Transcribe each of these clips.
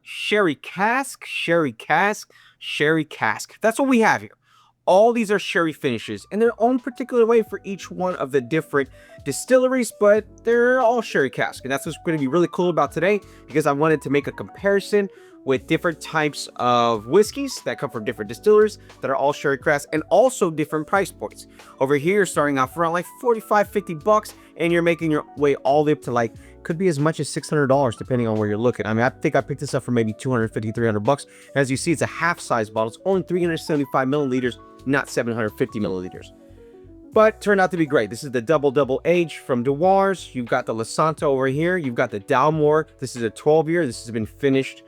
sherry cask, sherry cask, sherry cask. That's what we have here. All these are sherry finishes in their own particular way for each one of the different distilleries, but they're all sherry cask. And that's what's going to be really cool about today, because I wanted to make a comparison with different types of whiskeys that come from different distillers that are all sherry cask, and also different price points. Over here, starting off around like 45, 50 bucks, and you're making your way all the way up to like, could be as much as $600 depending on where you're looking. I mean, I think I picked this up for maybe 250, 300 bucks. As you see, it's a half size bottle. It's only 375 milliliters, not 750 milliliters. But turned out to be great. This is the double age from Dewar's. You've got the Lasanta over here. You've got the Dalmore. This is a 12-year. This has been finished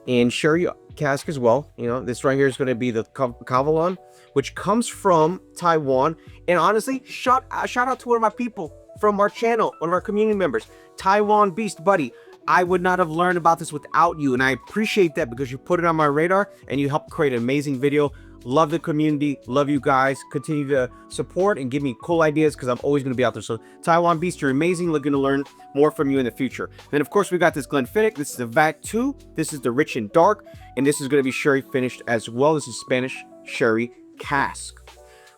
in sherry cask as well. You know, this right here is going to be the Cavalon, which comes from Taiwan. And honestly, shout out to one of my people from our channel, one of our community members, Taiwan Beast Buddy. I would not have learned about this without you, and I appreciate that because you put it on my radar and you helped create an amazing video. Love the community, love you guys. Continue to support and give me cool ideas, because I'm always going to be out there. So Taiwan Beast, you're amazing. Looking to learn more from you in the future. And of course, we got this Glenfiddich. This is the VAT 2. This is the Rich and Dark, and this is going to be sherry finished as well. This is Spanish sherry cask.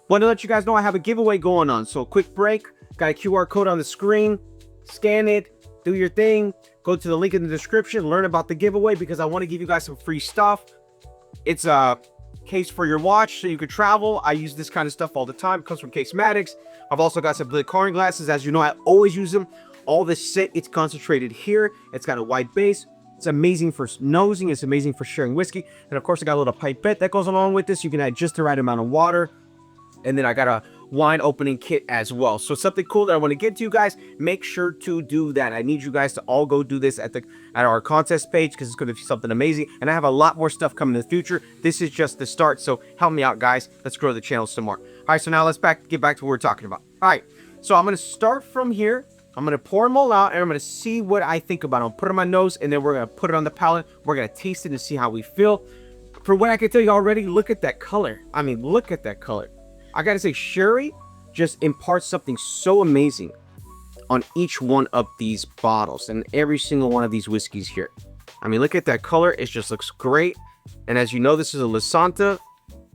Want to let you guys know I have a giveaway going on. So quick break. Got a QR code on the screen. Scan it. Do your thing. Go to the link in the description. Learn about the giveaway, because I want to give you guys some free stuff. It's a case for your watch so you could travel. I use this kind of stuff all the time. It comes from Casematics. I've also got some Glencairn glasses. As you know, I always use them. All this set, it's concentrated here. It's got a wide base. It's amazing for nosing. It's amazing for sharing whiskey. And of course, I got a little pipette that goes along with this. You can add just the right amount of water. And then I got a wine opening kit as well. So something cool that I want to get to you guys. Make sure to do that. I need you guys to all go do this at our contest page, because it's going to be something amazing. And I have a lot more stuff coming in the future. This is just the start. So help me out, guys. Let's grow the channel some more. All right, so now let's get back to what we're talking about. All right, so I'm going to start from here. I'm going to pour them all out, and I'm going to see what I think about them. Put it on my nose, and then we're going to put it on the palate. We're going to taste it and see how we feel. For what I can tell you already, look at that color. I mean, look at that color. I gotta say, sherry just imparts something so amazing on each one of these bottles and every single one of these whiskeys here. I mean, look at that color. It just looks great. And as you know, this is a Lasanta,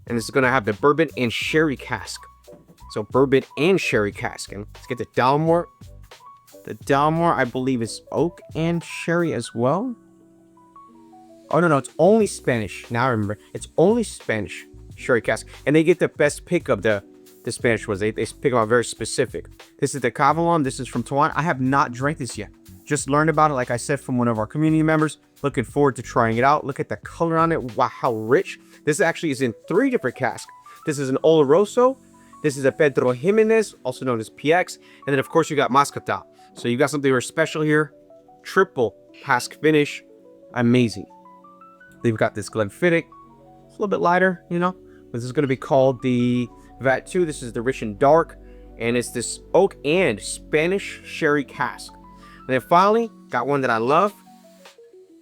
and this is gonna have the bourbon and sherry cask. So bourbon and sherry cask. And let's get the Dalmore. The Dalmore, I believe, is oak and sherry as well. Oh, no, it's only Spanish. Now I remember. It's only Spanish sherry cask, and they get the best pick of the Spanish ones. They pick them out very specific. This is the Cavalon. This is from Taiwan. I have not drank this yet. Just learned about it, like I said, from one of our community members. Looking forward to trying it out. Look at the color on it. Wow, how rich. This actually is in 3 different casks. This is an Oloroso. This is a Pedro Jimenez, also known as PX. And then, of course, you got Moscatel. So you got something very special here. Triple cask finish. Amazing. Then we've got this Glenfiddich. It's a little bit lighter, you know. This is going to be called the VAT 2. This is the Rich and Dark, and it's this oak and Spanish sherry cask. And then finally, got one that I love.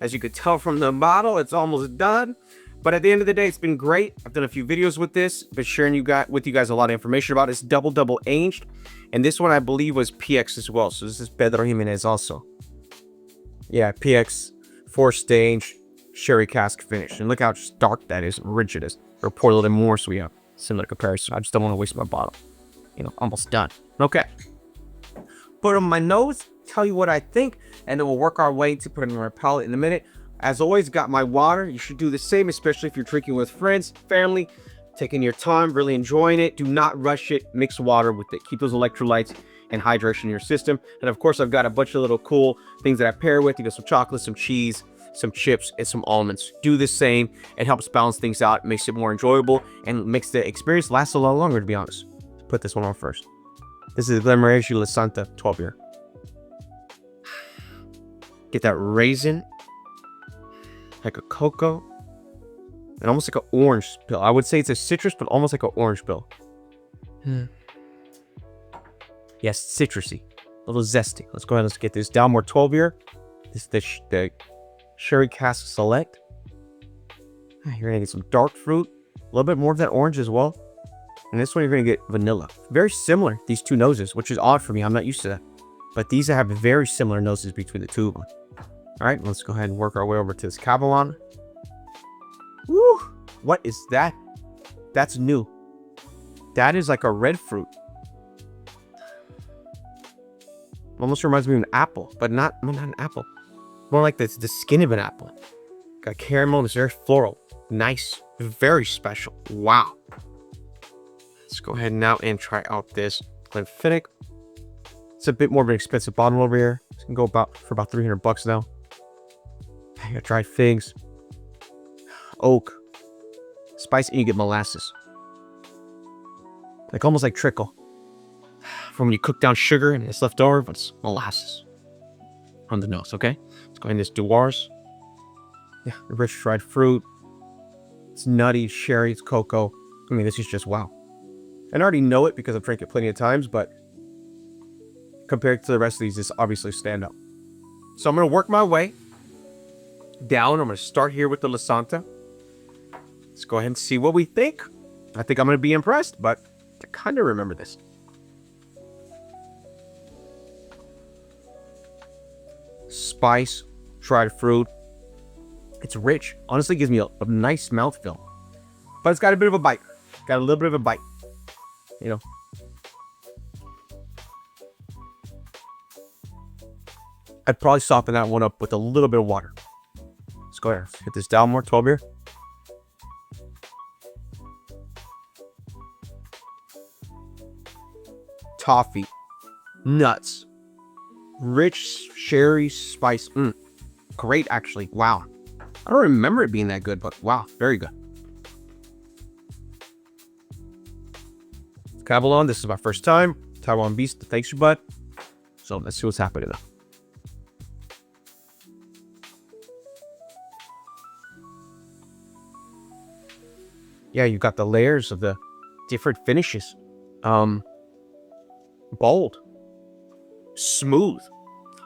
As you could tell from the bottle, it's almost done. But at the end of the day, it's been great. I've done a few videos with this, been sharing with you guys a lot of information about it. It's double aged, and this one I believe was PX as well. So this is Pedro Jimenez also. Yeah, PX 4-stage sherry cask finish, and look how dark that is, rich it is. Or pour a little more so we have similar comparison. I just don't want to waste my bottle. You know, almost done. Okay. Put it on my nose, tell you what I think, and then we'll work our way to put it on our palate in a minute. As always, got my water. You should do the same, especially if you're drinking with friends, family, taking your time, really enjoying it. Do not rush it. Mix water with it. Keep those electrolytes and hydration in your system. And of course, I've got a bunch of little cool things that I pair with. You got some chocolate, some cheese, some chips, and some almonds. Do the same. It helps balance things out, makes it more enjoyable, and makes the experience last a lot longer, to be honest. Put this one on first. This is the Glenmorangie Lasanta 12-year. Get that raisin, like a cocoa, and almost like an orange peel. I would say it's a citrus, but almost like an orange peel. Yes, citrusy, a little zesty. Let's go ahead and let's get this Dalmore 12-year. This is the Sherry Cask Select. You're gonna get some dark fruit, a little bit more of that orange as well. And this one you're gonna get vanilla. Very similar, these two noses, which is odd for me. I'm not used to that. But these have very similar noses between the two of them. All right, let's go ahead and work our way over to this Cabalon. Woo! What is that? That's new. That is like a red fruit. Almost reminds me of an apple, but not an apple. More like the skin of an apple. Got caramel, it's very floral. Nice, very special. Wow. Let's go ahead now and try out this Glenfiddich. It's a bit more of an expensive bottle over here. It's gonna go for about 300 bucks now. I got dried figs, oak, spice, and you get molasses. Like almost like trickle. From when you cook down sugar and it's left over, but it's molasses on the nose, okay? Let's go ahead and this Dewars. Yeah, rich dried fruit. It's nutty, sherry, it's cocoa. I mean, this is just wow. And I already know it because I've drank it plenty of times, but compared to the rest of these, this obviously stand out. So I'm going to work my way down. I'm going to start here with the La Santa. Let's go ahead and see what we think. I think I'm going to be impressed, but I kind of remember this. Spice, dried fruit. It's rich. Honestly, gives me a nice mouthfeel. But it's got a bit of a bite. Got a little bit of a bite. You know. I'd probably soften that one up with a little bit of water. Let's go ahead. Let's hit this down more. 12 beer. Toffee. Nuts. Rich sherry spice. Great, actually. Wow. I don't remember it being that good, but wow, very good. Cabalon, this is my first time. Taiwan Beast, thanks you, bud. So let's see what's happening now. Yeah, you got the layers of the different finishes. Bold. Smooth.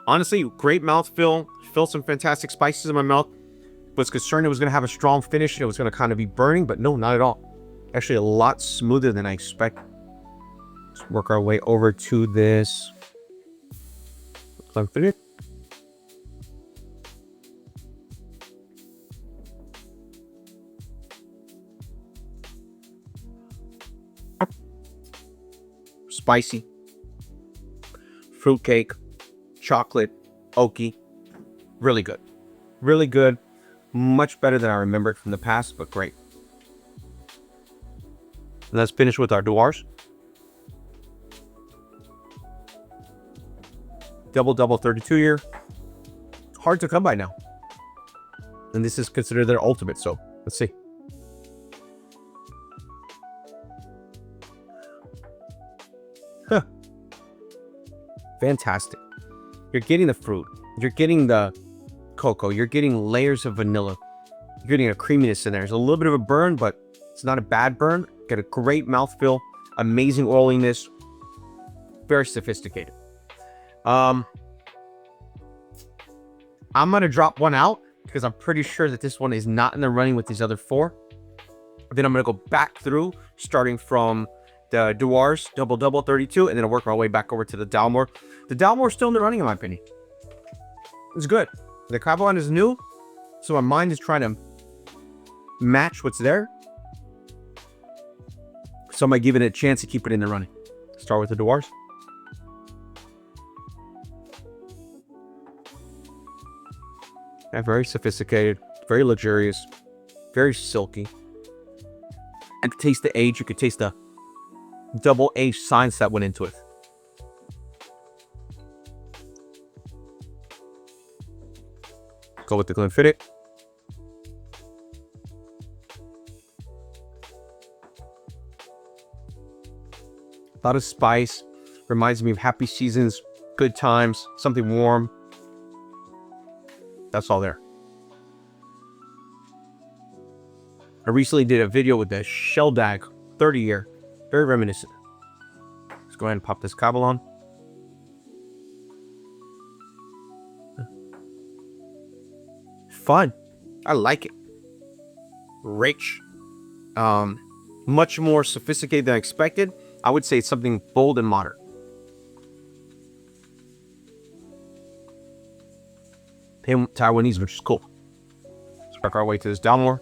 Honestly, great mouthfeel. Feel some fantastic spices in my mouth. Was concerned it was going to have a strong finish. It was going to kind of be burning, but no, not at all. Actually, a lot smoother than I expected. Let's work our way over to this Glenfiddich. Spicy. Fruitcake. Chocolate. Oaky. Really good. Really good. Much better than I remembered from the past, but great. Let's finish with our Dewars. Double 32 year. Hard to come by now. And this is considered their ultimate, so let's see. Huh. Fantastic. You're getting the fruit. You're getting the cocoa. You're getting layers of vanilla. You're getting a creaminess in there. There's a little bit of a burn, but it's not a bad burn. Get a great mouthfeel. Amazing oiliness. Very sophisticated. I'm going to drop one out because I'm pretty sure that this one is not in the running with these other four. Then I'm going to go back through, starting from the Dewars, double 32, and then I'll work my way back over to the Dalmore. The Dalmore's still in the running, in my opinion. It's good. The Cabalon is new, so my mind is trying to match what's there. So I might give it a chance to keep it in the running. Start with the Dewars. Yeah, very sophisticated, very luxurious, very silky. I could taste the age. You could taste the double aged science that went into it. Go with the Glenfiddich. A lot of spice. Reminds me of happy seasons, good times, something warm. That's all there. I recently did a video with the Shelldag 30 year. Very reminiscent. Let's go ahead and pop this Cabalon. Fun. I like it. Rich. Much more sophisticated than I expected. I would say it's something bold and modern. in Taiwanese, which is cool. Let's work our way to this Dalmore.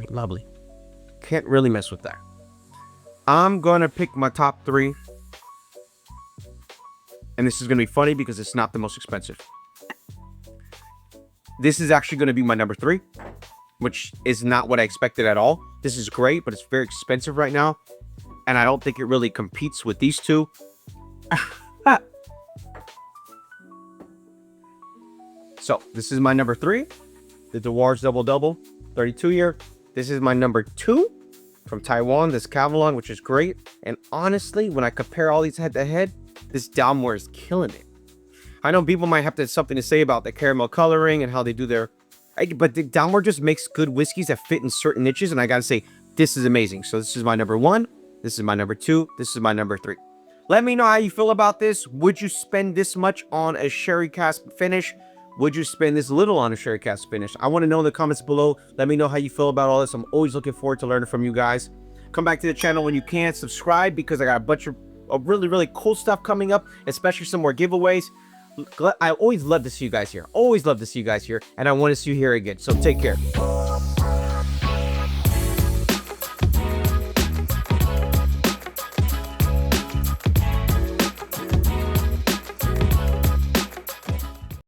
Lovely. Can't really mess with that. I'm gonna pick my top 3. And this is gonna be funny because it's not the most expensive. This is actually gonna be my number 3, which is not what I expected at all. This is great, but it's very expensive right now. And I don't think it really competes with these two. So this is my number 3, the Dewar's Double Double, 32 year. This is my number 2 from Taiwan, this Cavalon, which is great. And honestly, when I compare all these head to head, this Dalmore is killing it. I know people might have something to say about the caramel coloring and how they do their, but the Dalmore just makes good whiskeys that fit in certain niches. And I gotta say, this is amazing. So this is my number 1. This is my number 2. This is my number 3. Let me know how you feel about this. Would you spend this much on a sherry cask finish? Would you spend this little on a sherry cask finish? I want to know in the comments below. Let me know how you feel about all this. I'm always looking forward to learning from you guys. Come back to the channel when you can. Subscribe because I got a bunch of really, really cool stuff coming up, especially some more giveaways. I always love to see you guys here. Always love to see you guys here. And I want to see you here again. So take care.